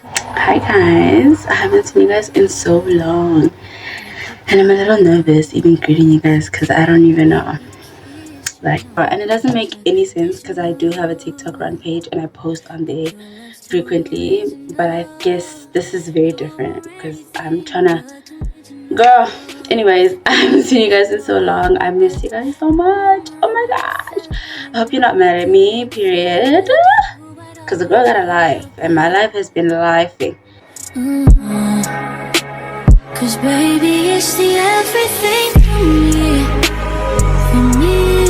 Hi guys, I haven't seen you guys in so long and I'm a little nervous even greeting you guys because I don't even know, and it doesn't make any sense because I do have a TikTok run page and I post on there frequently, but I guess this is very different because I'm trying to girl. Anyways, I haven't seen you guys in so long. I miss you guys so much. Oh my gosh, I hope you're not mad at me, period, because the girl got a life and my life has been lifing. Cause baby, it's the everything for me, for me,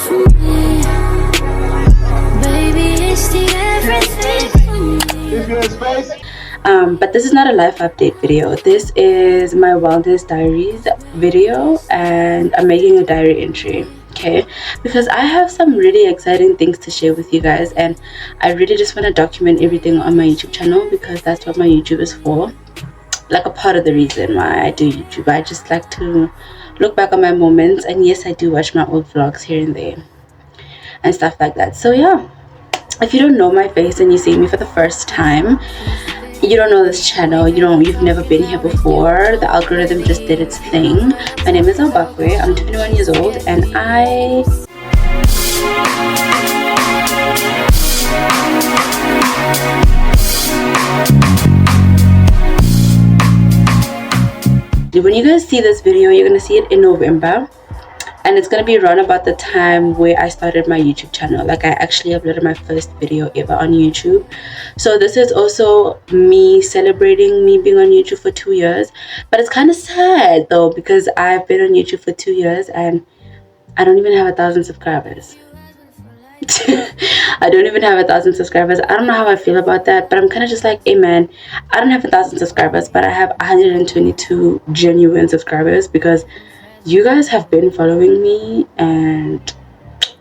for me. Baby, it's the everything for me. But this is not a life update video. This is my Wellness Diaries video and I'm making a diary entry, okay, because I have some really exciting things to share with you guys and I really just want to document everything on my YouTube channel because that's what my YouTube is for. Like a part of the reason why I do YouTube. I just like to look back on my moments, and yes, I do watch my old vlogs here and there and stuff like that. So yeah, if you don't know my face and you see me for the first time, you don't know this channel, you've never been here before, the algorithm just did its thing. My name is Albakwe, I'm 21 years old and when you guys see this video, you're gonna see it in November and it's gonna be around about the time where I started my YouTube channel. Like, I actually uploaded my first video ever on YouTube. So this is also me celebrating me being on YouTube for 2 years, but it's kind of sad though because I've been on YouTube for 2 years and I don't even have 1,000 subscribers. I don't even have 1,000 subscribers. I don't know how I feel about that, but I'm kind of just like, hey man, I don't have 1,000 subscribers, but I have 122 genuine subscribers because you guys have been following me and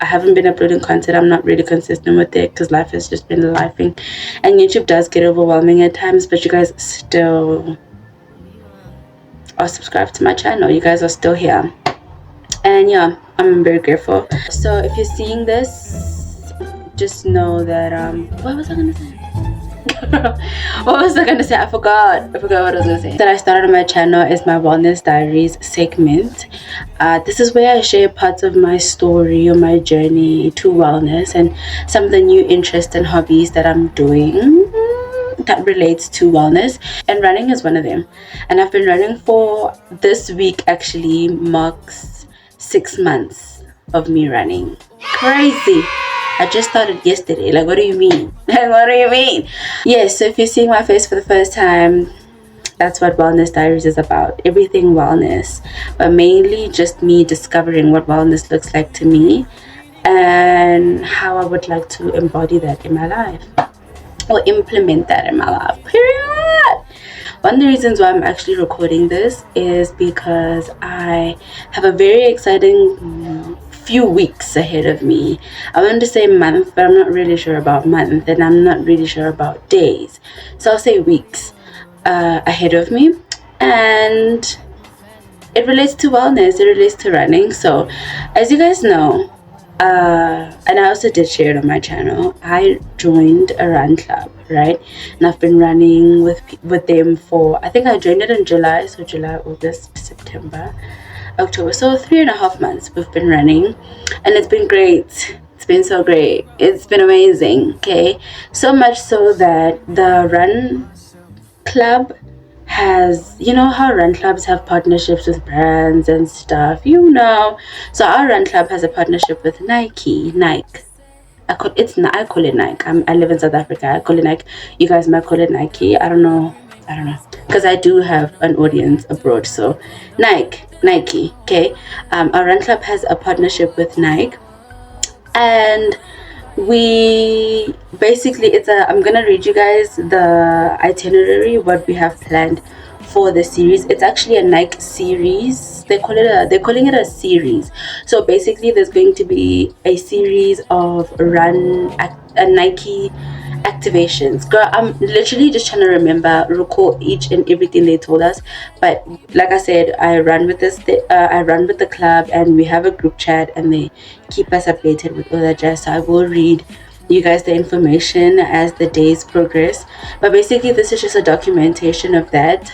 I haven't been uploading content. I'm not really consistent with it because life has just been lifing and YouTube does get overwhelming at times, but you guys still are subscribed to my channel. You guys are still here and yeah, I'm very grateful. So if you're seeing this, just know that what was I gonna say? What was I gonna say? I forgot what I was gonna say. That I started on my channel is my Wellness Diaries segment. This is where I share parts of my story or my journey to wellness and some of the new interests and hobbies that I'm doing that relates to wellness, and running is one of them. And I've been running for, this week actually marks 6 months of me running. Crazy. I just started yesterday. Like, what do you mean? What do you mean? Yes, so if you're seeing my face for the first time, that's what Wellness Diaries is about. Everything wellness, but mainly just me discovering what wellness looks like to me and how I would like to embody that in my life or implement that in my life, period. One of the reasons why I'm actually recording this is because I have a very exciting few weeks ahead of me. I wanted to say month, but I'm not really sure about month and I'm not really sure about days, so I'll say weeks ahead of me, and it relates to wellness, it relates to running. So as you guys know, and I also did share it on my channel, I joined a run club, right? And I've been running with them for, I think I joined it in July, so July, August, September, October, so 3.5 months we've been running and it's been great. It's been so great. It's been amazing. Okay, so much so that the run club has, you know how run clubs have partnerships with brands and stuff, so our run club has a partnership with Nike. I call it Nike. I live in South Africa. I call it Nike. You guys might call it Nike. I don't know because I do have an audience abroad. So Nike, okay. Our run club has a partnership with Nike, and we basically, I'm gonna read you guys the itinerary, what we have planned for the series. It's actually a Nike series. They're calling it a series. So basically there's going to be a series of Nike activations. Girl, I'm literally just trying to recall each and everything they told us, but like I said, I run with the club and we have a group chat and they keep us updated with all that jazz. So I will read you guys the information as the days progress. But basically, this is just a documentation of that.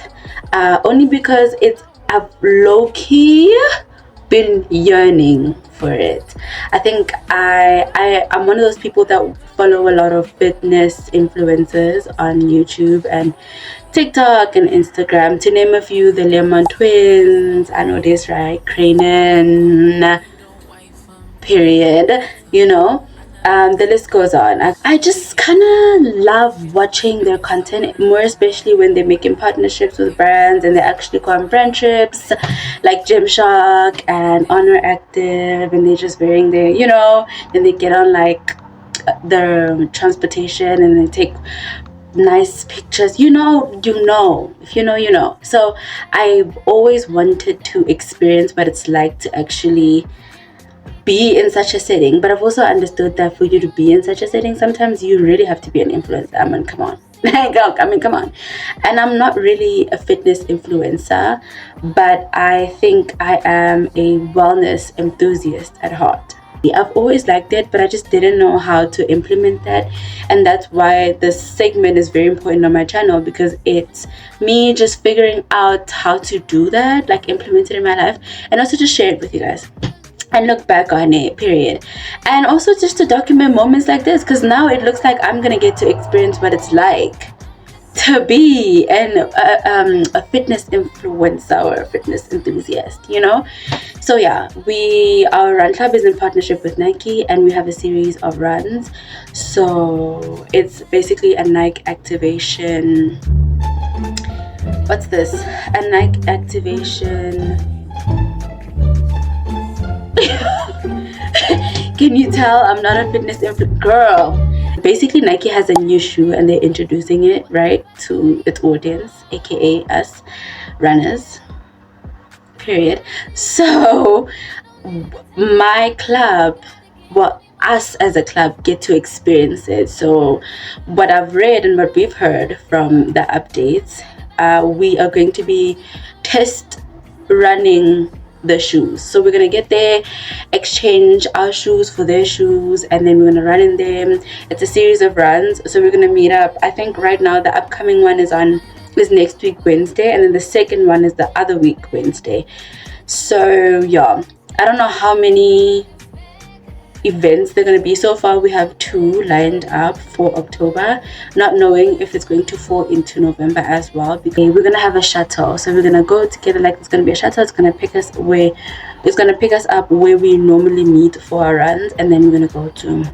Only because I've low-key been yearning for it. I think I'm one of those people that follow a lot of fitness influencers on YouTube and TikTok and Instagram, to name a few. The Lemon Twins, I know this, right? Cranen, period, the list goes on. I just kind of love watching their content, more especially when they're making partnerships with brands and they actually go on friendships like Gymshark and Honor Active, and they're just wearing their, then they get on like their transportation and they take nice pictures. If you know. So I've always wanted to experience what it's like to actually be in such a setting, but I've also understood that for you to be in such a setting, sometimes you really have to be an influencer. Come on. Come on. And I'm not really a fitness influencer, but I think I am a wellness enthusiast at heart. I've always liked it, but I just didn't know how to implement that, and that's why this segment is very important on my channel, because it's me just figuring out how to do that, like implement it in my life, and also just share it with you guys and look back on it, period. And also just to document moments like this, because now it looks like I'm gonna get to experience what it's like to be a fitness influencer or a fitness enthusiast, So yeah, our run club is in partnership with Nike, and we have a series of runs. So it's basically a Nike activation. What's this? A Nike activation. Can you tell I'm not a fitness girl? Basically, Nike has a new shoe and they're introducing it, right, to its audience, aka us runners, period. So my club, us as a club get to experience it. So what I've read and what we've heard from the updates, we are going to be test running the shoes. So we're gonna get there, exchange our shoes for their shoes, and then we're gonna run in them. It's a series of runs, so we're gonna meet up. I think right now the upcoming one is next week Wednesday, and then the second one is the other week Wednesday. So yeah, I don't know how many events they're going to be. So far we have 2 lined up for October, not knowing if it's going to fall into November as well, because we're going to have a shuttle. So we're going to go together, like it's going to be a shuttle. It's going to pick us up where we normally meet for our runs, and then we're going to go to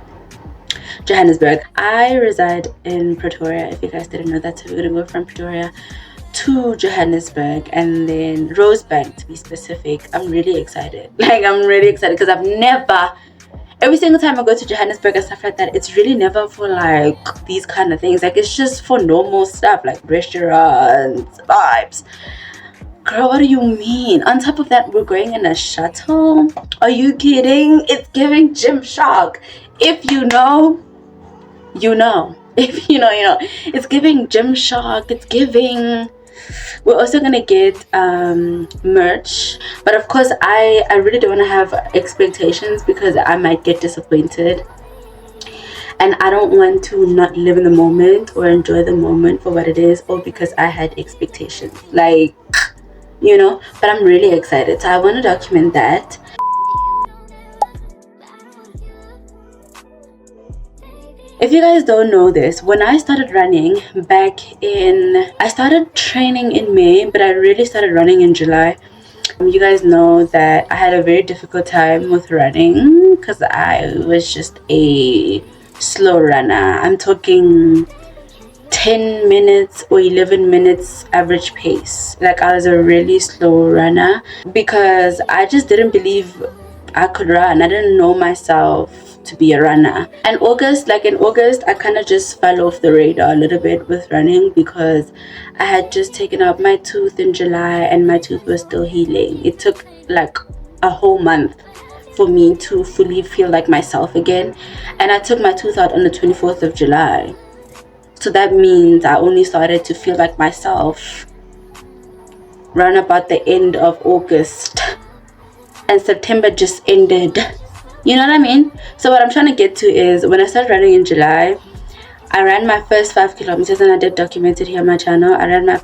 Johannesburg. I reside in Pretoria, if you guys didn't know that. So we're going to go from Pretoria to Johannesburg, and then Rosebank to be specific. I'm really excited. Because I've never, every single time I go to Johannesburg and stuff like that, it's really never for like these kind of things. Like it's just for normal stuff like restaurants, vibes. Girl, what do you mean? On top of that, we're going in a shuttle? Are you kidding? It's giving Gymshark. If you know, you know. If you know, you know. It's giving Gymshark. It's giving. We're also gonna get merch, but of course I really don't want to have expectations, because I might get disappointed, and I don't want to not live in the moment or enjoy the moment for what it is, or because I had expectations, like, but I'm really excited, so I want to document that. If you guys don't know this, when I started running I started training in May, but I really started running in July. You guys know that I had a very difficult time with running because I was just a slow runner. I'm talking 10 minutes or 11 minutes average pace. Like, I was a really slow runner because I just didn't believe I could run. I didn't know myself to be a runner. And in August, I kind of just fell off the radar a little bit with running, because I had just taken out my tooth in July and my tooth was still healing. It took like a whole month for me to fully feel like myself again, and I took my tooth out on the 24th of July. So that means I only started to feel like myself around about the end of August, and September just ended. You know what I mean? So what I'm trying to get to is, when I started running in July, I ran my first 5 kilometers, and I did document it here on my channel. I ran my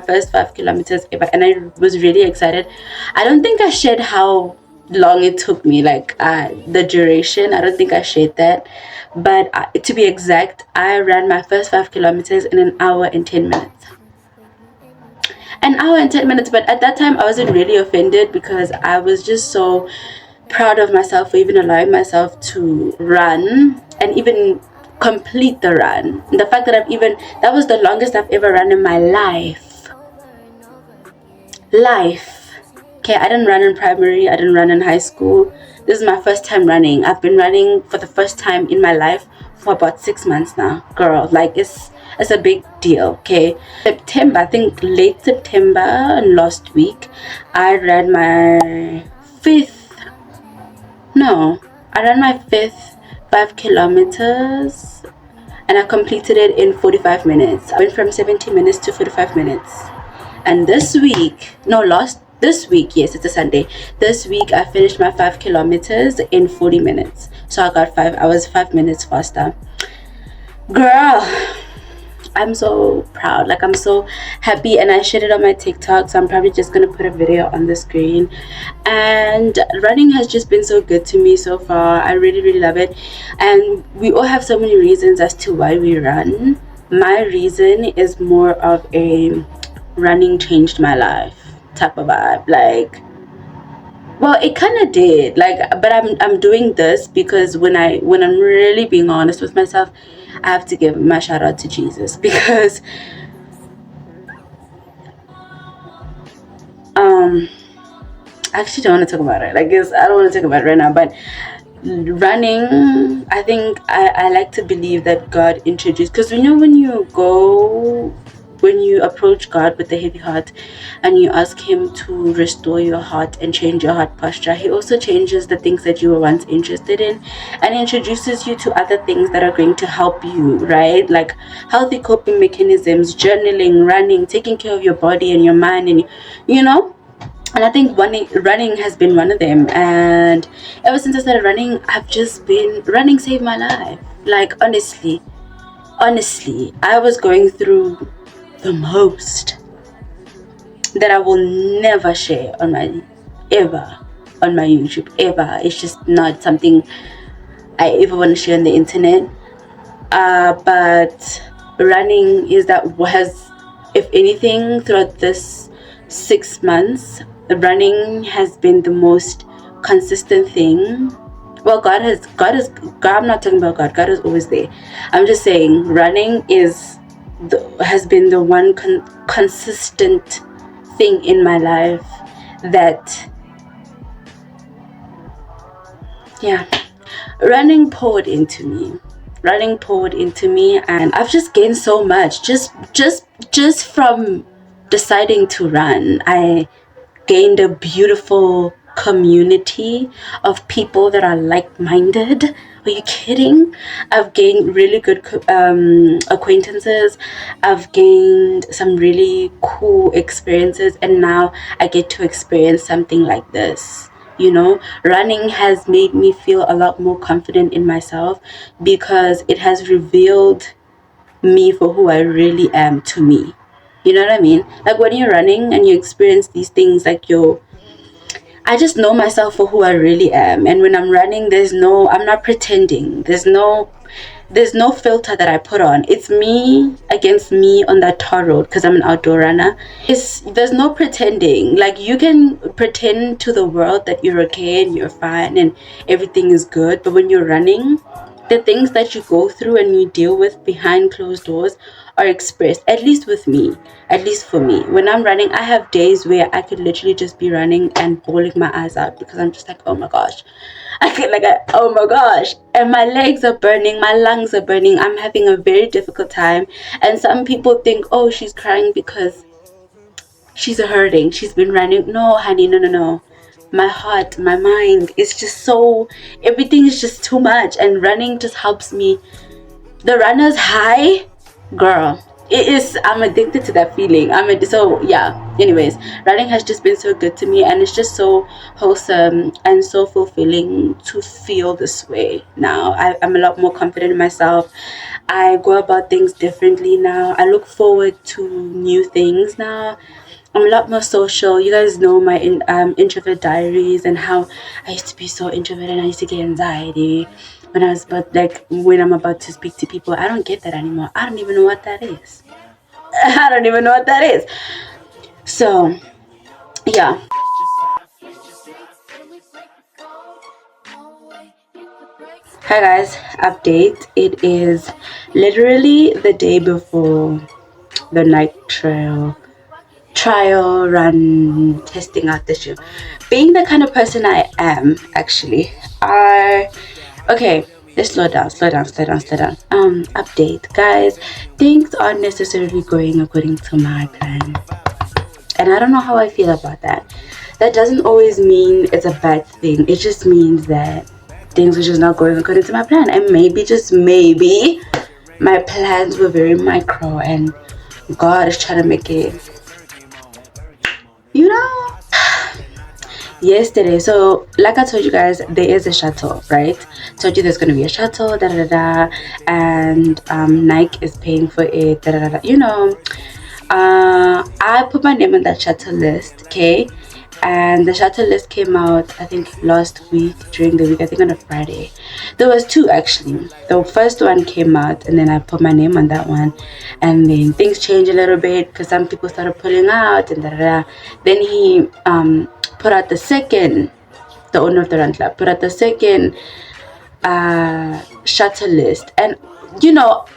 first 5 kilometers ever, and I was really excited. I don't think I shared how long it took me, like the duration. I don't think I shared that, but to be exact, I ran my first 5 kilometers in an hour and 10 minutes. An hour and 10 minutes. But at that time, I wasn't really offended, because I was just so proud of myself for even allowing myself to run and even complete the run. The fact that that was the longest I've ever run in my life. Okay, I didn't run in primary, I didn't run in high school. This is my first time running. I've been running for the first time in my life for about 6 months now, girl. Like, it's a big deal. Okay, September, I think late September and last week, I ran my fifth 5 kilometers, and I completed it in 45 minutes. I went from 70 minutes to 45 minutes. And this week, yes, it's a Sunday. This week, I finished my 5 kilometers in 40 minutes. So I was 5 minutes faster. Girl, I'm so proud. Like, I'm so happy, and I shared it on my TikTok, so I'm probably just gonna put a video on the screen. And running has just been so good to me so far. I really, really love it. And we all have so many reasons as to why we run. My reason is more of a running changed my life type of vibe. Like, well, it kind of did. Like, but I'm doing this because when I'm really being honest with myself, I have to give my shout out to Jesus, because I actually don't want to talk about it. I guess I don't want to talk about it right now, but running, I think I like to believe that God introduced, because when you approach God with a heavy heart and you ask him to restore your heart and change your heart posture, he also changes the things that you were once interested in and introduces you to other things that are going to help you, right? Like healthy coping mechanisms, journaling, running, taking care of your body and your mind, and and I think running has been one of them. And ever since I started running, running saved my life. Like, honestly, I was going through the most that I will never share on my YouTube, ever. It's just not something I ever want to share on the internet. But running if anything, throughout this 6 months, running has been the most consistent thing. Well, God, I'm not talking about God. God is always there. I'm just saying running has been the one consistent thing in my life that, yeah, running poured into me, and I've just gained so much just from deciding to run. I gained a beautiful community of people that are like-minded. Are you kidding? I've gained really good acquaintances. I've gained some really cool experiences, and now I get to experience something like this. Running has made me feel a lot more confident in myself, because it has revealed me for who I really am to me. You know what I mean? Like, when you're running and you experience these things, like, I just know myself for who I really am. And when I'm running, I'm not pretending. There's no filter that I put on. It's me against me on that tar road, because I'm an outdoor runner. There's no pretending. Like, you can pretend to the world that you're okay and you're fine and everything is good, but when you're running, the things that you go through and you deal with behind closed doors are expressed, at least for me. When I'm running, I have days where I could literally just be running and bawling my eyes out, because I'm just like, oh my gosh. I feel like, oh my gosh, and my legs are burning, my lungs are burning. I'm having a very difficult time. And some people think, oh, she's crying because she's hurting, she's been running. No, honey, no. My heart, my mind, everything is just too much, and running just helps me. The runner's high, girl, it is, I'm addicted to that feeling. So yeah, anyways, running has just been so good to me, and it's just so wholesome and so fulfilling to feel this way now. I'm a lot more confident in myself. I go about things differently now. I look forward to new things now. I'm a lot more social. You guys know my introvert diaries and how I used to be so introverted and I used to get anxiety when I was when I'm about to speak to people. I don't get that anymore. I don't even know what that is. I don't even know what that is. So yeah. Hi guys, update. It is literally the day before the night trial run, testing out the shoe. Being the kind of person I am, actually, okay, let's slow down. Update, guys. Things aren't necessarily going according to my plan, and I don't know how I feel about that. That doesn't always mean it's a bad thing. It just means that things are just not going according to my plan, and maybe, just maybe, my plans were very micro, and God is trying to make it, you know. Yesterday, so like I told you guys, there is a shuttle, right? Told you there's going to be a shuttle, and Nike is paying for it, I put my name on that shuttle list, okay? And the shuttle list came out, I think, last week, during the week, I think on a Friday. There was two, actually. The first one came out, and then I put my name on that one, and then things changed a little bit because some people started pulling out, and then he put out the second, the owner of the run club put out the second shuttle list. And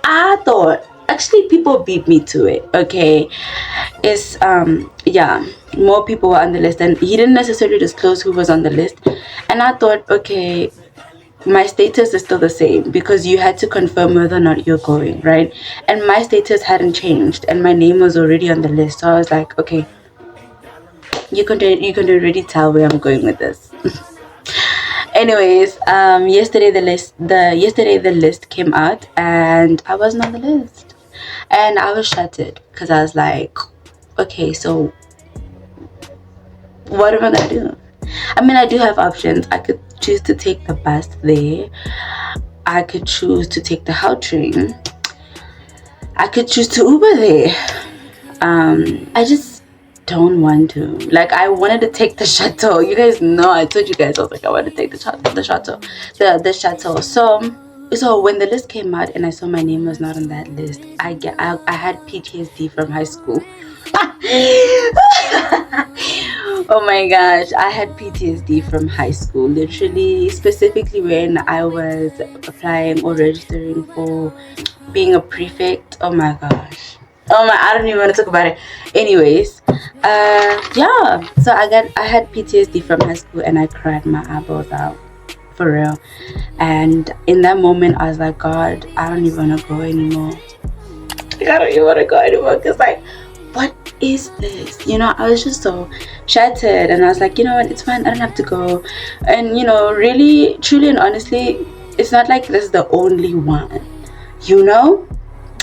I thought, actually, people beat me to it, okay? It's yeah, more people were on the list, and he didn't necessarily disclose who was on the list. And I thought, okay, my status is still the same because you had to confirm whether or not you're going, right? And my status hadn't changed, and my name was already on the list. So I was like, okay, you can already tell where I'm going with this. Anyways, yesterday the list came out, and I wasn't on the list, and I was shattered because I was like, okay, so what am I gonna do? I mean, I do have options. I could choose to take the bus there. I could choose to take the How train. I could choose to Uber there. I just don't want to. Like, I wanted to take the shuttle. You guys know, I told you guys, I was like, I want to take the shuttle. The shuttle. So when the list came out and I saw my name was not on that list, I had PTSD from high school. Oh my gosh, I had PTSD from high school, literally, specifically when I was applying or registering for being a prefect. Oh my gosh. Oh my, I don't even want to talk about it. Anyways, yeah, so I had PTSD from high school, and I cried my eyeballs out, for real. And in that moment, I was like, God, I don't even want to go anymore. Like, I don't even want to go anymore, because, like, what is this? I was just so shattered, and I was like, you know what, it's fine, I don't have to go. And really, truly, and honestly, it's not like this is the only one.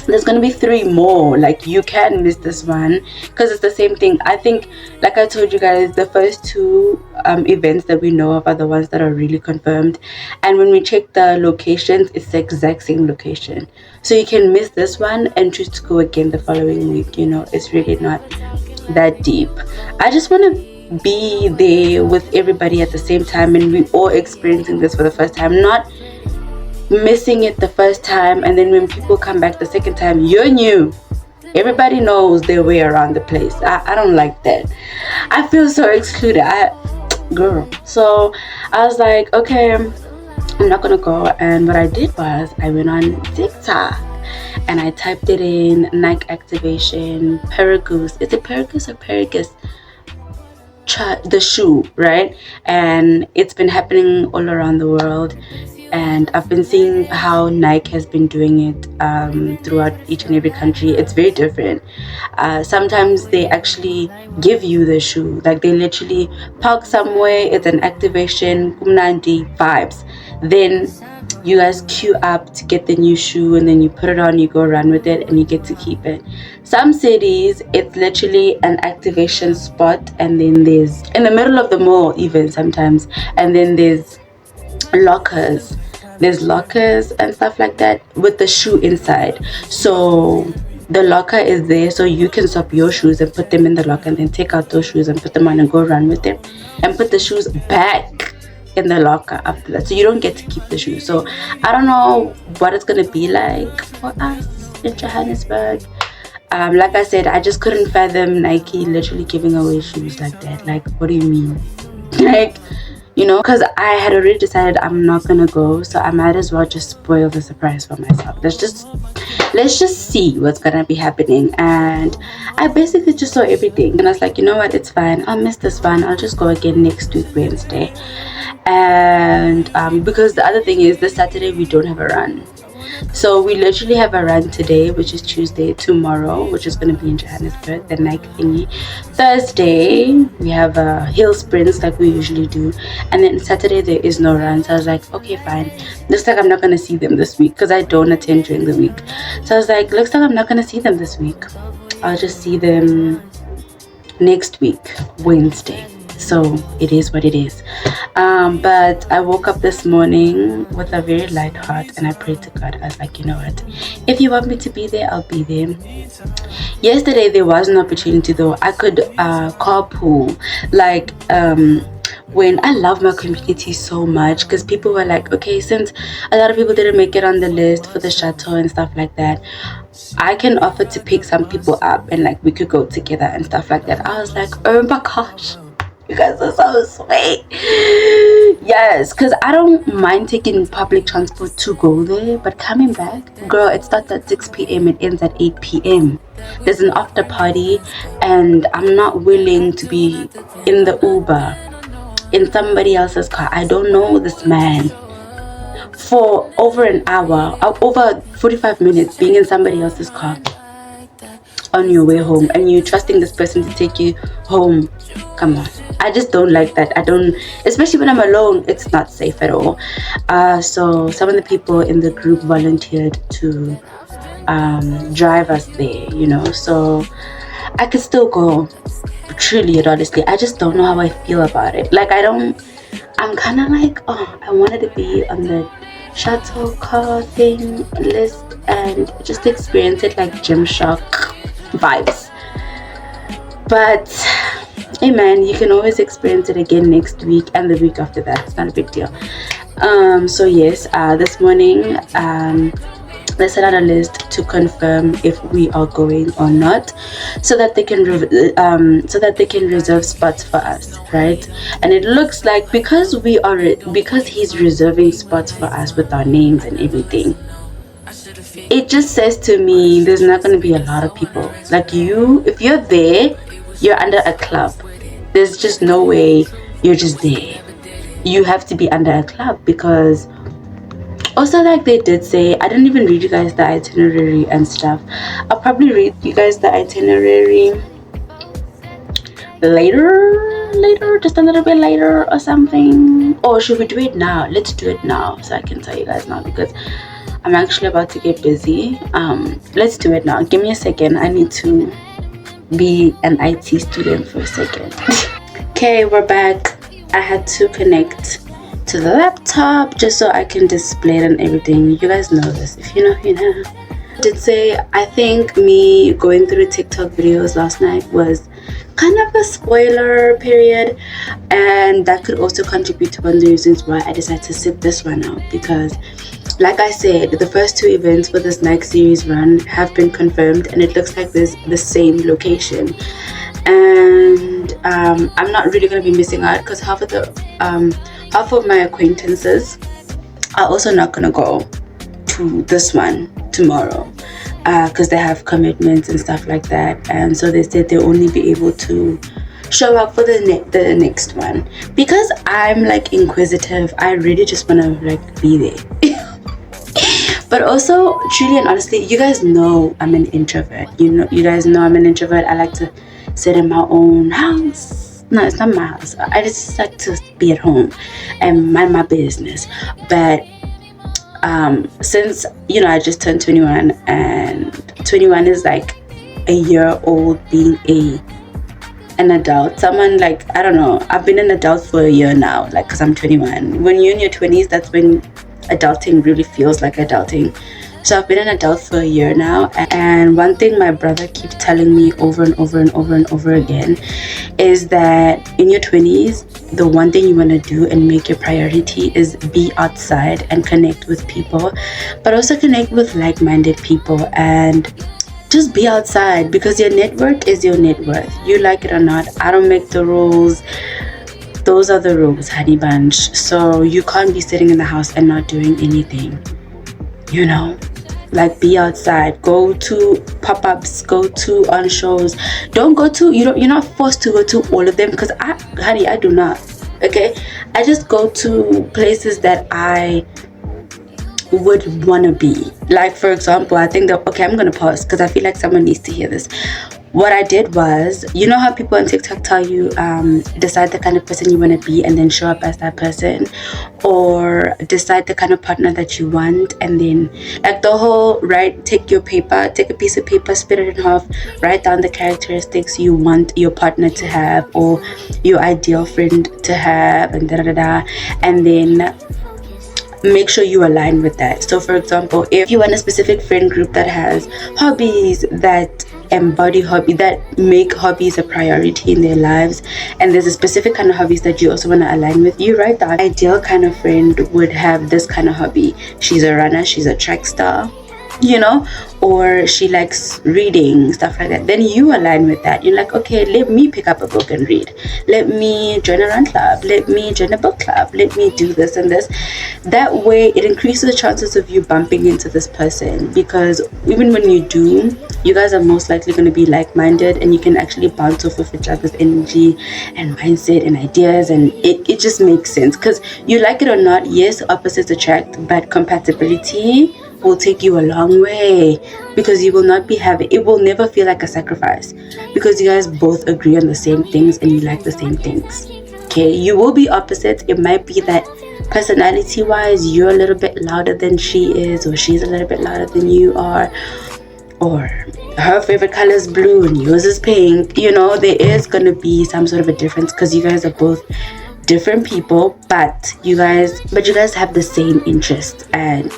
There's gonna be 3 more. Like, you can miss this one because it's the same thing. I think, like I told you guys, the first 2 events that we know of are the ones that are really confirmed, and when we check the locations, it's the exact same location. So you can miss this one and choose to go again the following week. It's really not that deep. I just want to be there with everybody at the same time, and we all experiencing this for the first time, not missing it the first time, and then when people come back the second time, you're new. Everybody knows their way around the place. I don't like that. I feel so excluded. Girl. So I was like, okay, I'm not gonna go. And what I did was I went on TikTok and I typed it in, Nike activation, Paragoose. Is it Paragoose or Paragus? The shoe, right? And it's been happening all around the world, and I've been seeing how Nike has been doing it throughout each and every country. It's very different. Sometimes they actually give you the shoe, like they literally park somewhere, it's an activation, kumnandi vibes. Then you guys queue up to get the new shoe, and then you put it on, you go run with it, and you get to keep it. Some cities, it's literally an activation spot, and then there's in the middle of the mall even sometimes, and then there's lockers. There's lockers and stuff like that with the shoe inside. So the locker is there, so you can swap your shoes and put them in the locker, and then take out those shoes and put them on and go run with them, and put the shoes back in the locker after that. So you don't get to keep the shoes. So I don't know what it's gonna be like for us in Johannesburg. Like I said, I just couldn't fathom Nike literally giving away shoes like that. Like, what do you mean? Like, you know, because I had already decided I'm not gonna go, so I might as well just spoil the surprise for myself. Let's just see what's gonna be happening. And I basically just saw everything, and I was like, you know what, it's fine, I'll miss this one, I'll just go again next week Wednesday. And because the other thing is, this Saturday we don't have a run. So we literally have a run today, which is Tuesday. Tomorrow, which is going to be in Johannesburg, the Nike thingy. Thursday we have hill sprints like we usually do, and then Saturday there is no run. So I was like, okay, fine, looks like I'm not going to see them this week, because I don't attend during the week. So I was like, looks like I'm not going to see them this week, I'll just see them next week Wednesday. So it is what it is. But I woke up this morning with a very light heart, and I prayed to God. I was like, you know what, if you want me to be there, I'll be there. Yesterday there was an opportunity though. I could carpool, like when I love my community so much, because people were like, okay, since a lot of people didn't make it on the list for the shuttle and stuff like that, I can offer to pick some people up, and like we could go together and stuff like that. I was like, oh my gosh, you guys are so sweet. Yes, because I don't mind taking public transport to go there, but coming back, girl, it starts at 6 p.m. it ends at 8 p.m. There's an after party, and I'm not willing to be in the Uber in somebody else's car. I don't know this man for over an hour, over 45 minutes, being in somebody else's car on your way home, and you trusting this person to take you home. Come on, I just don't like that. I don't, especially when I'm alone, it's not safe at all. So some of the people in the group volunteered to drive us there, you know, so I could still go, truly and honestly. I just don't know how I feel about it. Like, I'm kind of like, oh, I wanted to be on the shuttle car thing list and just experience it, like Gymshark vibes. But hey man, you can always experience it again next week and the week after that. It's not a big deal. So yes, this morning they sent out a list to confirm if we are going or not, so that they can reserve spots for us, right? And it looks like because he's reserving spots for us with our names and everything, it just says to me there's not going to be a lot of people. Like, if you're there, you're under a club. There's just no way you're just there. You have to be under a club, because also, like they did say, I didn't even read you guys the itinerary and stuff. I'll probably read you guys the itinerary later, just a little bit later or something. Or should we do it now? Let's do it now, so I can tell you guys now, because I'm actually about to get busy. Let's do it now. Give me a second. I need to be an IT student for a second. Okay, we're back. I had to connect to the laptop just so I can display it and everything. You guys know this. If you know, you know. I did say, I think me going through TikTok videos last night was kind of a spoiler period, and that could also contribute to one of the reasons why I decided to sit this one out, because like I said, the first two events for this Nike series run have been confirmed, and it looks like there's the same location. And I'm not really going to be missing out, because half of my acquaintances are also not going to go to this one tomorrow, because they have commitments and stuff like that. And so they said they'll only be able to show up for the next one. Because I'm like inquisitive, I really just want to like be there. But also, truly and honestly, you guys know I'm an introvert. You guys know I'm an introvert. I like to sit in my own house. No, it's not my house. I just like to be at home and mind my business. But Since I just turned 21, and 21 is like a year old being an adult. Someone like, I don't know, I've been an adult for a year now, like, because I'm 21. When you're in your 20s, that's when adulting really feels like adulting. So I've been an adult for a year now, and one thing my brother keeps telling me over and over and over and over again is that in your 20s, the one thing you want to do and make your priority is be outside and connect with people, but also connect with like-minded people, and just be outside, because your network is your net worth. You like it or not, I don't make the rules. Those are the rules, honey bunch. So you can't be sitting in the house and not doing anything. Like, be outside, go to pop-ups, go to on shows. Don't go to, you're not forced to go to all of them, because I do not. Okay, I just go to places that I would want to be. Like, for example, I think that, okay, I'm gonna pause because I feel like someone needs to hear this. What I did was, how people on TikTok tell you decide the kind of person you want to be and then show up as that person, or decide the kind of partner that you want, and then like the whole, right, take a piece of paper, split it in half, write down the characteristics you want your partner to have, or your ideal friend to have, and and then make sure you align with that. So for example, if you want a specific friend group that has hobbies that embody that make hobbies a priority in their lives, and there's a specific kind of hobbies that you also want to align with, you write that ideal kind of friend would have this kind of hobby. She's a runner, she's a track star, or she likes reading, stuff like that. Then you align with that. You're like, okay, let me pick up a book and read, let me join a run club, let me join a book club, let me do this and this. That way it increases the chances of you bumping into this person, because even when you do, you guys are most likely going to be like-minded, and you can actually bounce off of each other's energy and mindset and ideas, and it just makes sense. Because you like it or not, yes, opposites attract, but compatibility will take you a long way, because you will not be it will never feel like a sacrifice, because you guys both agree on the same things and you like the same things. Okay, you will be opposites. It might be that personality wise you're a little bit louder than she is, or she's a little bit louder than you are, or her favorite color is blue and yours is pink. There is going to be some sort of a difference, because you guys are both different people, but you guys have the same interest, and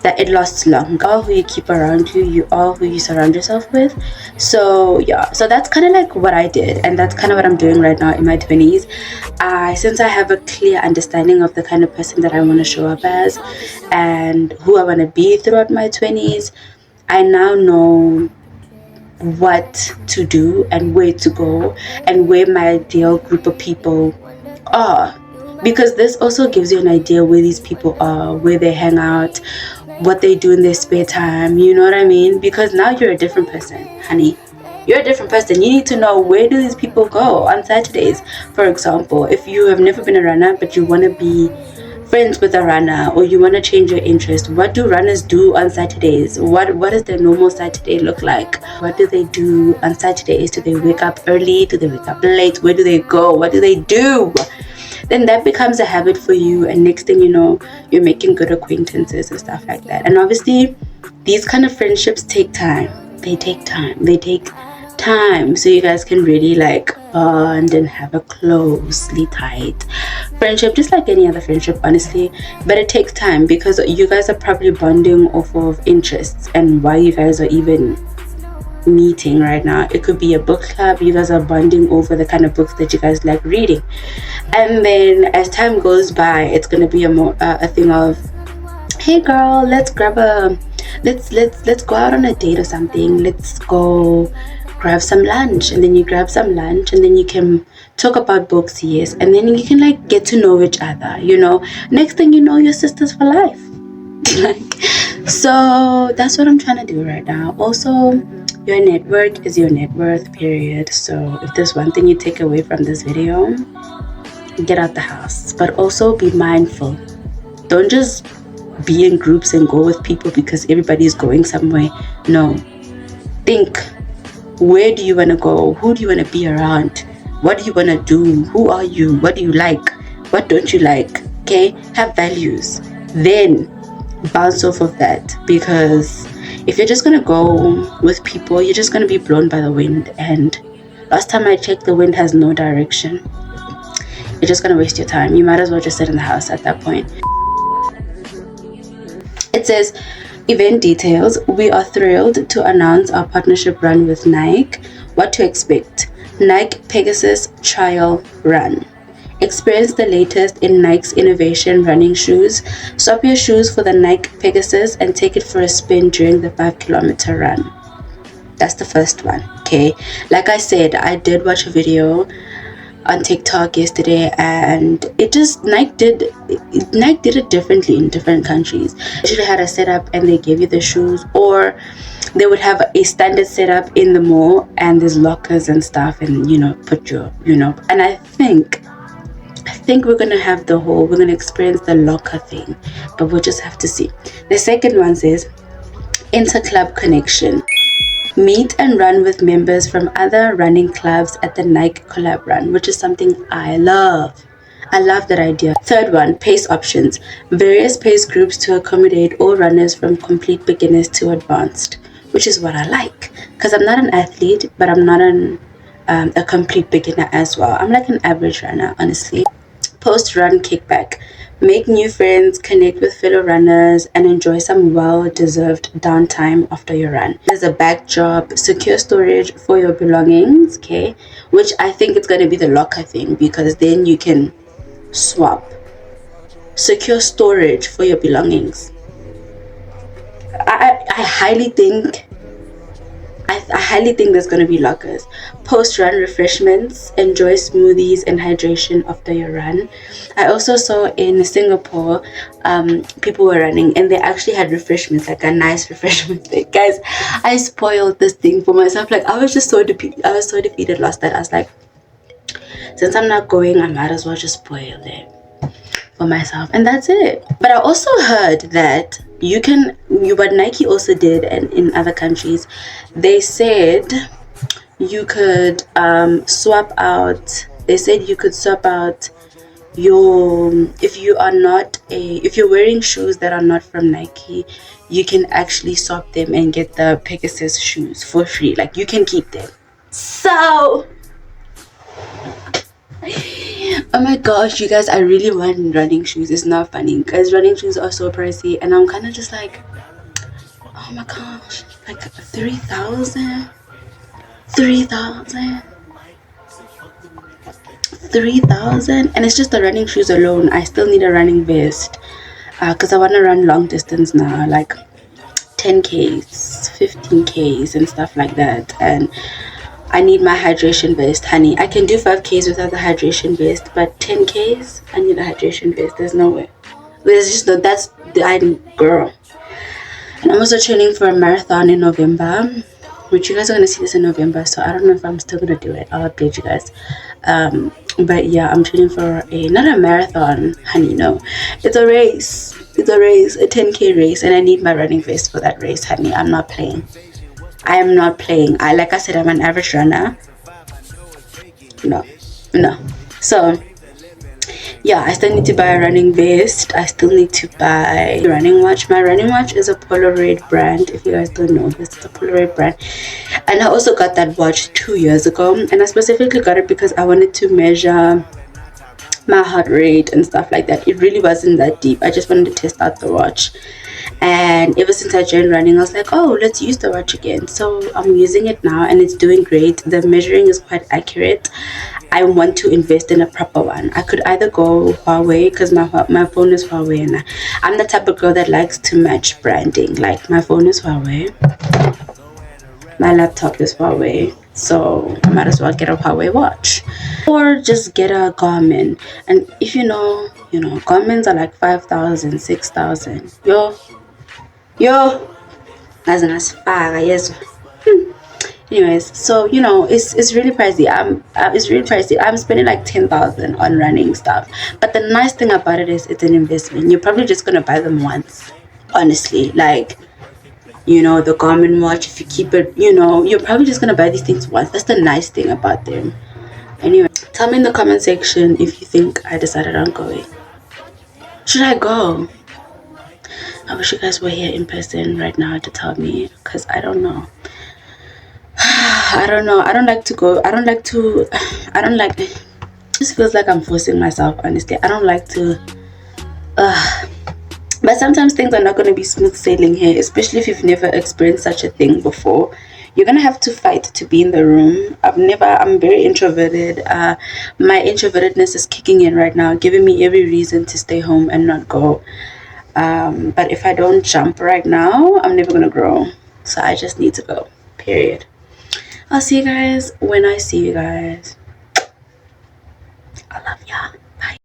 that it lasts long. You are who you keep around you, you are who you surround yourself with. So yeah, so that's kind of like what I did, and that's kind of what I'm doing right now in my 20s. Since I have a clear understanding of the kind of person that I want to show up as and who I want to be throughout my 20s, I now know what to do and where to go and where my ideal group of people are, because this also gives you an idea where these people are, where they hang out, what they do in their spare time. You know what I mean? Because now you're a different person, honey. You're a different person. You need to know, where do these people go on Saturdays? For example, if you have never been a runner but you want to be friends with a runner, or you want to change your interest, what do runners do on Saturdays? What does their normal Saturday look like? What do they do on Saturdays? Do they wake up early? Do they wake up late? Where do they go? What do they do? Then that becomes a habit for you, and next thing you know, you're making good acquaintances and stuff like that. And obviously these kind of friendships take time. They take time so you guys can really like bond and have a closely tight friendship, just like any other friendship, honestly. But it takes time, because you guys are probably bonding off of interests and why you guys are even meeting right now. It could be a book club. You guys are bonding over the kind of books that you guys like reading, and then as time goes by, it's going to be a thing of, hey girl, let's go out on a date or something, let's go grab some lunch. And then you grab some lunch, and then you can talk about books, yes, and then you can like get to know each other. Next thing you know, you're sisters for life. So that's what I'm trying to do right now. Also, your network is your net worth, period. So if there's one thing you take away from this video, get out the house, but also be mindful. Don't just be in groups and go with people because everybody's going somewhere. No, think, where do you want to go? Who do you want to be around? What do you want to do? Who are you? What do you like? What don't you like? Okay, have values. Then bounce off of that, because if you're just gonna go with people, you're just gonna be blown by the wind. And last time I checked, the wind has no direction. You're just gonna waste your time. You might as well just sit in the house at that point. It says, event details. We are thrilled to announce our partnership run with Nike. What to expect? Nike Pegasus Trial Run. Experience the latest in Nike's innovation running shoes. Swap your shoes for the Nike Pegasus and take it for a spin during the 5-kilometer run. That's the first one. Okay, like I said, I did watch a video on TikTok yesterday, and Nike did it differently in different countries. They usually had a setup and they gave you the shoes, or they would have a standard setup in the mall and there's lockers and stuff, and put your and I think we're gonna experience the locker thing, but we'll just have to see. The second one says inter-club connection. Meet and run with members from other running clubs at the Nike Collab Run, which is something I love. I love that idea. Third one, pace options. Various pace groups to accommodate all runners from complete beginners to advanced, which is what I like. Because I'm not an athlete, but I'm not a complete beginner as well. I'm like an average runner, honestly. Post-run kickback. Make new friends, connect with fellow runners, and enjoy some well-deserved downtime after your run. There's a backdrop, secure storage for your belongings, okay? Which I think it's going to be the locker thing, because then you can swap. Secure storage for your belongings. I highly think there's going to be lockers. Post-run refreshments. Enjoy smoothies and hydration after your run. I also saw in Singapore, people were running and they actually had refreshments, like a nice refreshment thing. Guys, I spoiled this thing for myself. Like, I was so defeated last night. I was like, since I'm not going, I might as well just spoil it for myself, and that's it. But I also heard that what Nike also did, and in other countries, they said you could swap out your, if you're wearing shoes that are not from Nike, you can actually swap them and get the Pegasus shoes for free. Like, you can keep them. So oh my gosh, you guys, I really want running shoes. It's not funny because running shoes are so pricey, and I'm kind of just like, oh my gosh, like 3,000, and it's just the running shoes alone. I still need a running vest because I want to run long distance now, like 10Ks, 15Ks and stuff like that, and I need my hydration vest, honey. I can do 5Ks without the hydration vest, but 10Ks, I need a hydration vest. There's no way. There's just that's the item, girl. And I'm also training for a marathon in November, which you guys are gonna see this in November. So I don't know if I'm still gonna do it. I'll update you guys. But yeah, I'm training for not a marathon, honey. No, it's a race. It's a 10K race, and I need my running vest for that race, honey. I'm not playing. I am not playing. Like I said, I'm an average runner. No. So yeah, I still need to buy a running vest. I still need to buy a running watch. My running watch is a Polaroid brand. If you guys don't know this, it's a Polaroid brand. And I also got that watch 2 years ago, and I specifically got it because I wanted to measure my heart rate and stuff like that. It really wasn't that deep. I just wanted to test out the watch. And ever since I joined running, I was like, oh, let's use the watch again. So I'm using it now, and it's doing great. The measuring is quite accurate. I want to invest in a proper one. I could either go Huawei, because my phone is Huawei, and I'm the type of girl that likes to match branding. Like, my phone is Huawei, my laptop is Huawei, so I might as well get a Huawei watch, or just get a Garmin. And if you know, Garmins are like 5,000, 6,000. Yo, as far yes. Anyways, so it's really pricey. It's really pricey. I'm spending like 10,000 on running stuff, but the nice thing about it is it's an investment. You're probably just gonna buy them once, honestly. Like, the Garmin watch, if you keep it, you're probably just gonna buy these things once. That's the nice thing about them. Anyway, tell me in the comment section if you think I decided on going. Should I go? I wish you guys were here in person right now to tell me, because I don't know. I don't know. I don't like to go. I don't like to. I don't like. It just feels like I'm forcing myself. Honestly, I don't like to. But sometimes things are not going to be smooth sailing here, especially if you've never experienced such a thing before. You're gonna have to fight to be in the room. I'm very introverted. My introvertedness is kicking in right now, giving me every reason to stay home and not go. But if I don't jump right now, I'm never gonna grow. So I just need to go. Period. I'll see you guys when I see you guys. I love ya. Bye.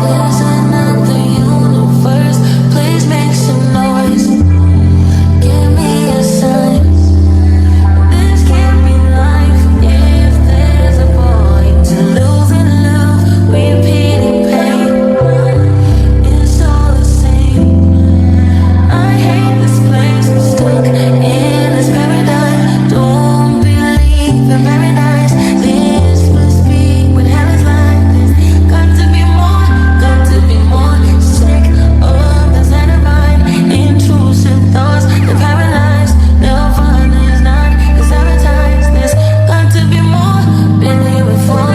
There's another universe. Please make some noise. Give me a sign. This can't be life if there's a point to lose and lose. Repeating pain. It's all the same. I hate this place. I'm stuck in this paradise. Don't believe in paradise. This must be when hell is like this. Got to be more, got to be more. Sick of the side of mine. Intrusive thoughts, the paralyzed. Nirvana is not the sabotage. This got to be more. Been here before.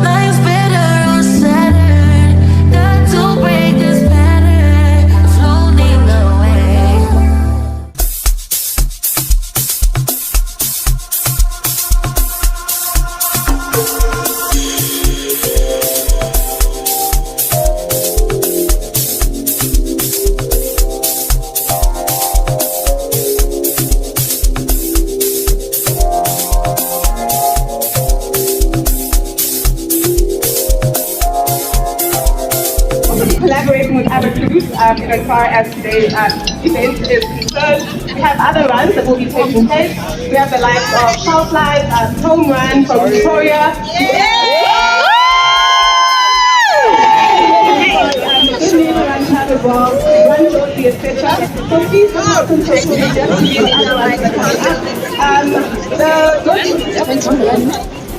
Life's better on Saturn. Got to break this pattern. Floating away. Collaborating with other crews as far as today's event is concerned. We have other runs that will be taking place. We have the likes of Snowflakes, Home Run from Victoria. As well, run shortly, etc. So please do not contact me just to see other runs that come up.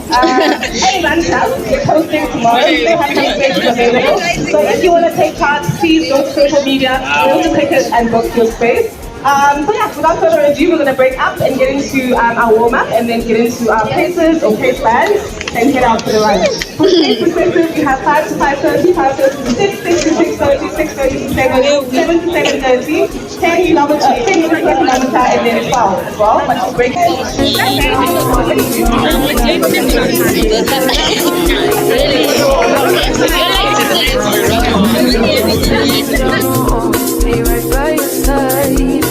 Any run club is hosting tomorrow. We still have some spaces available. So if you want to take part, please go to social media, go to tickets and book your space. So yeah, without further ado, we're going to break up and get into our warm-up and then get into our paces or pace bands and head out to the run. For pace perspective, we have 5 to 5:30, 5:30 to 6, 6 to 6:30, 6:30 to 7, 7 to 7:30, 10 kilometers, 10 minutes per kilometer, and then 12 as well. But to break Be right by your side.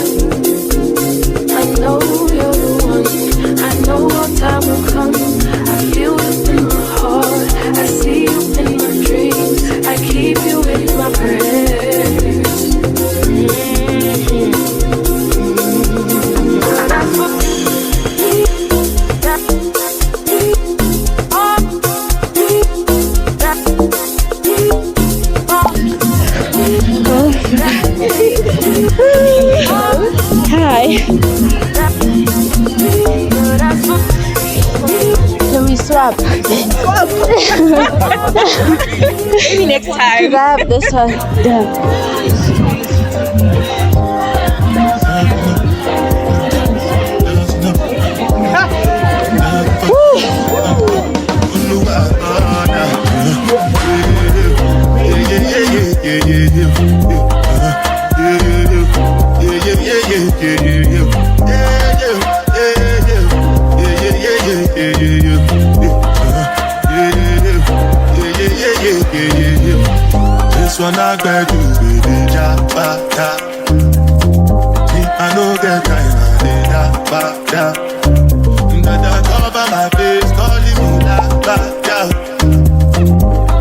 I know you're the one. I know our time will come. I feel it in my heart. I see you in my dreams. I keep you in my prayers. Hi. Can we swap? maybe next time. Grab this one. Yeah. This one I got you with the jabata. I know get time I did jabata. That cover my face, calling me jabata.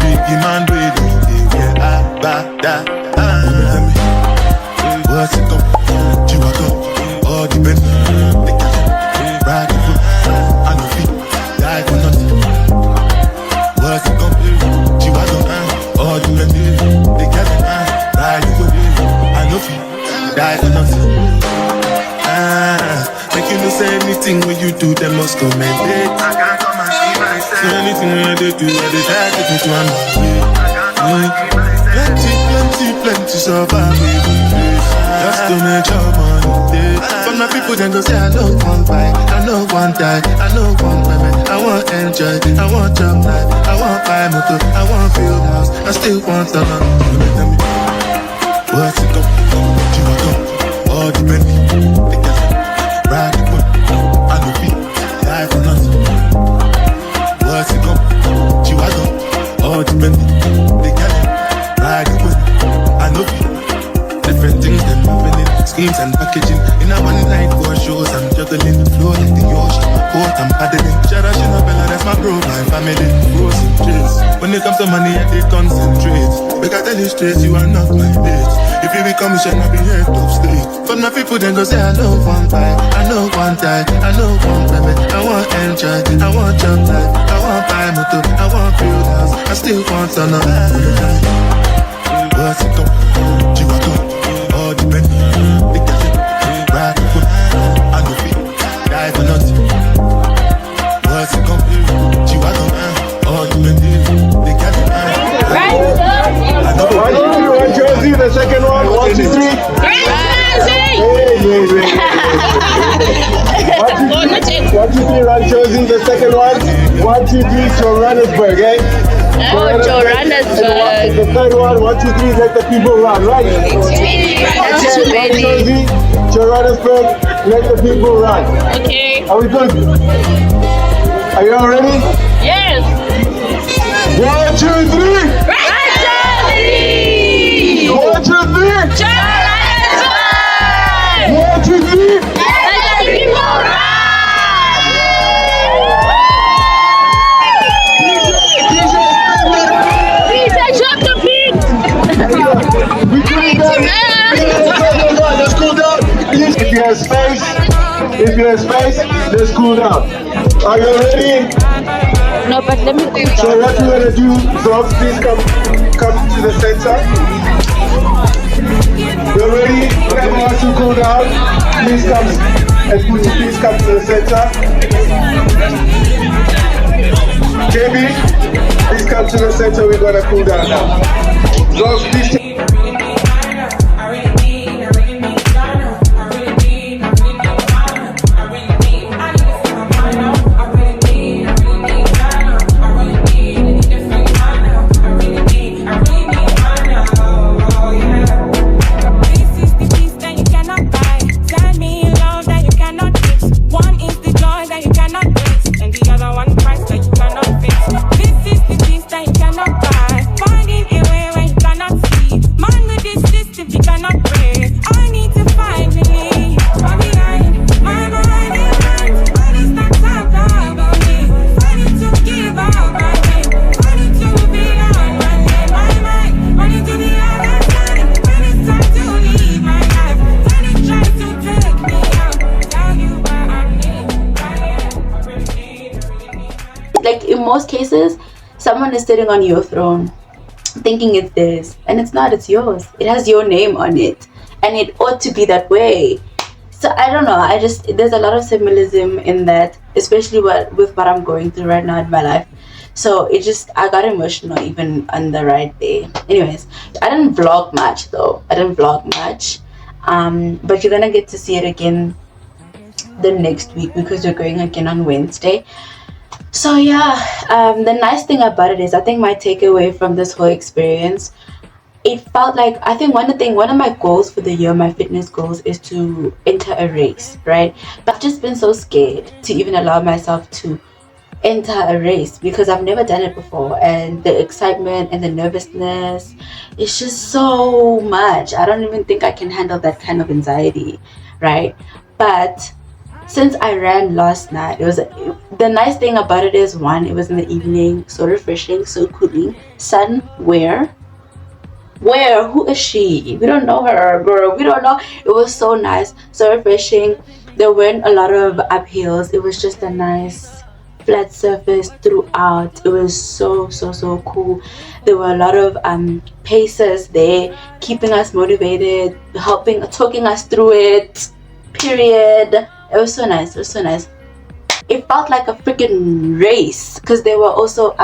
Biggie man waiting, yeah, abada. What's it go? Chihuahua, all the best. They catch it, ride it, I know feet, die for nothing. What's it go? Chihuahua, all the best. They catch it, ride it, I know feet, die for nothing. Make you know say anything when you do, they must commend it. I can't come So anything I do, I decide to take one way. Plenty survive. Just to make sure money. But my people then go say I know one buy, I know one die, I know one women. I want enjoy, I want job life, I want buy motor, I want build house, I still want to know. Tell me, what's it go? You want go? All the money, they get ride the boat. I know be die for nothing. What's it go? You want go? All the money, they get ride the boat. I know be different things than happening, schemes and packaging. In a one night for shows, I'm juggling the floor like the ocean. Port, I'm paddling. Shara Shinabella, that's my bro, my family. Rose and Trace. When it comes to money, I did concentrate. But I tell you straight, you are not my mate. If you become a shine, I'll be head of state. But my people then go say, I know one buy, I know one die, I know one women. I want enjoy, I want job life, I want buy motor, I want build house, I still want to know. What's it go? You are go? All the men, they get it. Ride the boat, I know it. Die for nothing. What's it go? You are go? All the men, they get it. Right, I know it. 1, 2, 3, 1, Josie, the second one. 1, 2, 3. Great Josie! Hey. 1, 2, 3, run Josie, the second one. 1, 2, 3, Johannesburg, eh? Oh, Johannesburg. The third one, 1, 2, 3, let the people run, right? That's too many. Josie, Johannesburg, let the people run. Okay. Are we good? Are you all ready? Yes. 1, 2, 3. Right Josie! 1, 2, 3. Johannesburg! 1, 2, 3. Let the people run! Let's cool down. If you have space, let's cool down. Are you ready? No, but let me cool So down. what we're gonna do, dogs, please come to the center. You're ready? Whoever wants to cool down, please come to the center. JB, please come to the center. We're gonna cool down now. Dogs, please. Like in most cases, someone is sitting on your throne thinking it's theirs, and it's not, it's yours. It has your name on it, and it ought to be that way. So I don't know, there's a lot of symbolism in that, especially with what I'm going through right now in my life. So I got emotional even on the right day. Anyways, I didn't vlog much though. But you're gonna get to see it again the next week because we're going again on Wednesday. So yeah, the nice thing about it is, I think my takeaway from this whole experience, it felt like, I think one of my goals for the year, my fitness goals, is to enter a race, right? But I've just been so scared to even allow myself to enter a race because I've never done it before, and the excitement and the nervousness, it's just so much. I don't even think I can handle that kind of anxiety, right? But since I ran last night, the nice thing about it is, one, it was in the evening, so refreshing, so cooling. Sun, where? Who is she? We don't know her, girl. We don't know. It was so nice, so refreshing. There weren't a lot of uphills. It was just a nice flat surface throughout. It was so cool. There were a lot of pacers there, keeping us motivated, talking us through it. Period. It was so nice. It felt like a freaking race because they were also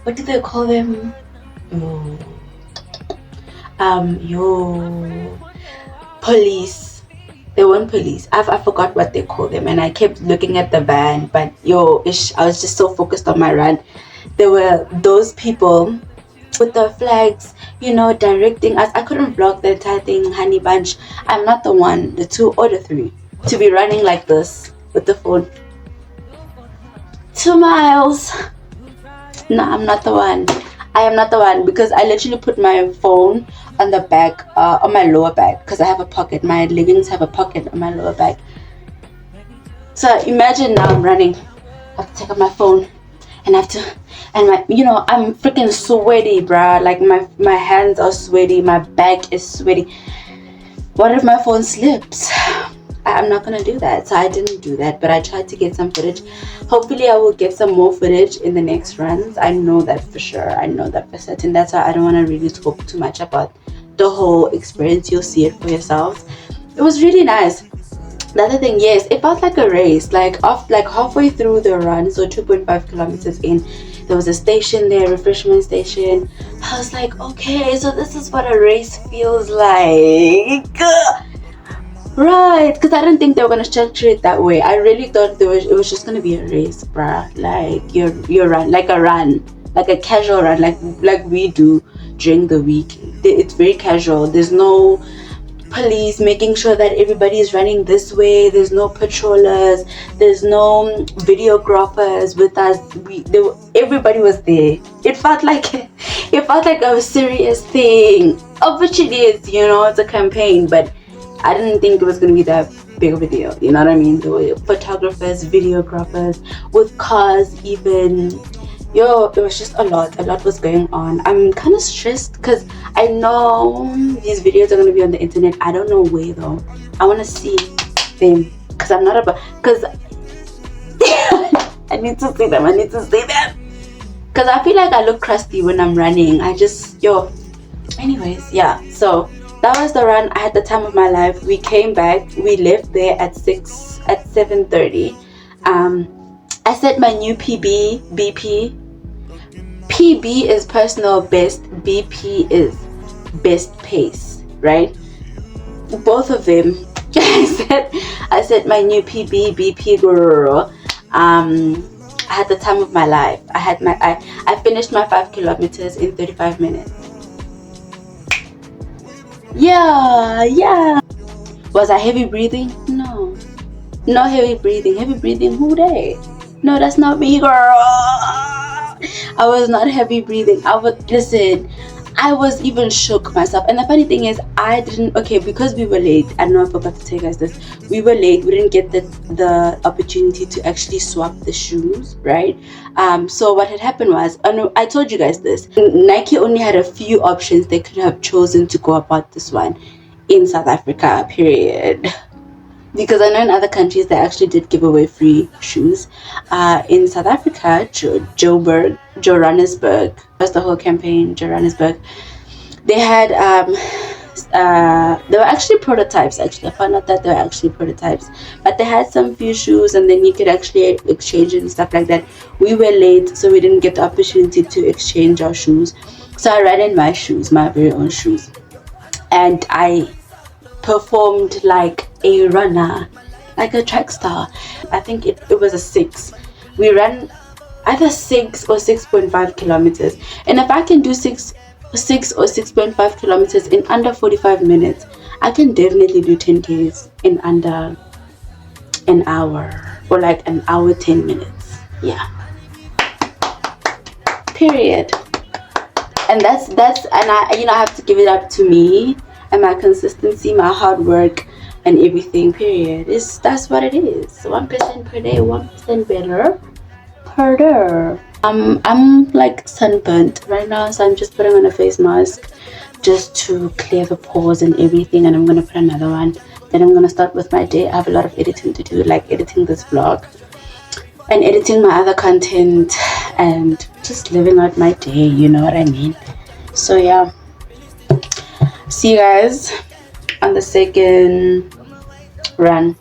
what do they call them? Yo, police. They weren't police. I forgot what they call them, and I kept looking at the van, but I was just so focused on my run. There were those people with the flags, directing us. I couldn't vlog the entire thing, honey bunch. I'm not the one, the 2 or the 3 to be running like this with the phone. 2 miles. No, I'm not the one. I am not the one, because I literally put my phone on the back, on my lower back, because I have a pocket. My leggings have a pocket on my lower back. So imagine now I'm running. I have to take out my phone, and I'm freaking sweaty, bruh. Like my hands are sweaty, my back is sweaty. What if my phone slips? I'm not gonna do that, so I didn't do that, but I tried to get some footage. Hopefully I will get some more footage in the next runs. I know that for sure. I know that for certain. That's why I don't want to really talk too much about the whole experience. You'll see it for yourselves. It was really nice. The other thing, yes, it felt like a race. Like halfway through the run, so 2.5 kilometers in, there was a station there, refreshment station. I was like, okay, so this is what a race feels like. Right, because I didn't think they were gonna structure it that way. I really thought it was just gonna be a race, bruh. Like your run, like a casual run, like we do during the week. It's very casual. There's no police making sure that everybody is running this way. There's no patrollers. There's no videographers with us. Everybody was there. It felt like a serious thing. Obviously, it's a campaign, but I didn't think it was going to be that big of a deal. You know what I mean? There were photographers, videographers, with cars even. It was just a lot. A lot was going on. I'm kind of stressed because I know these videos are going to be on the internet. I don't know where though. I want to see them because I'm not because I need to see them. Because I feel like I look crusty when I'm running. Anyways, yeah. So that was the run. I had the time of my life. We came back. We left there at 7:30. I set my new BP. PB is personal best. BP is best pace, right? Both of them. I set my new BP girl. I had the time of my life. I finished my 5 kilometers in 35 minutes. Yeah. Was I heavy breathing? No heavy breathing. Heavy breathing, who they? No, that's not me, girl. I was not heavy breathing. I was even shook myself. And the funny thing is, because we were late. I know I forgot to tell you guys this. We were late. We didn't get the opportunity to actually swap the shoes, right? So what had happened was, I told you guys this. Nike only had a few options they could have chosen to go about this one in South Africa, period. Because I know in other countries they actually did give away free shoes. In South Africa, Johannesburg, that's the whole campaign, Johannesburg. They had they were actually prototypes. Actually, I found out that they were actually prototypes, but they had some few shoes, and then you could actually exchange it and stuff like that. We were late, so we didn't get the opportunity to exchange our shoes. So I ran in my shoes, my very own shoes, and I performed like a runner, like a track star. I think it was a 6. We ran either 6 or 6.5 kilometers, and if I can do 6 or 6.5 kilometers in under 45 minutes, I can definitely do 10Ks in under an hour, or like an hour 10 minutes. Yeah, period. And that's and I have to give it up to me and my consistency, my hard work, and everything, period. That's what it is. 1% per day, 1% better per day. I'm like sunburnt right now, so I'm just putting on a face mask just to clear the pores and everything, and I'm gonna put another one. Then I'm gonna start with my day. I have a lot of editing to do, like editing this vlog and editing my other content and just living out my day, you know what I mean? So yeah, see you guys on the second run.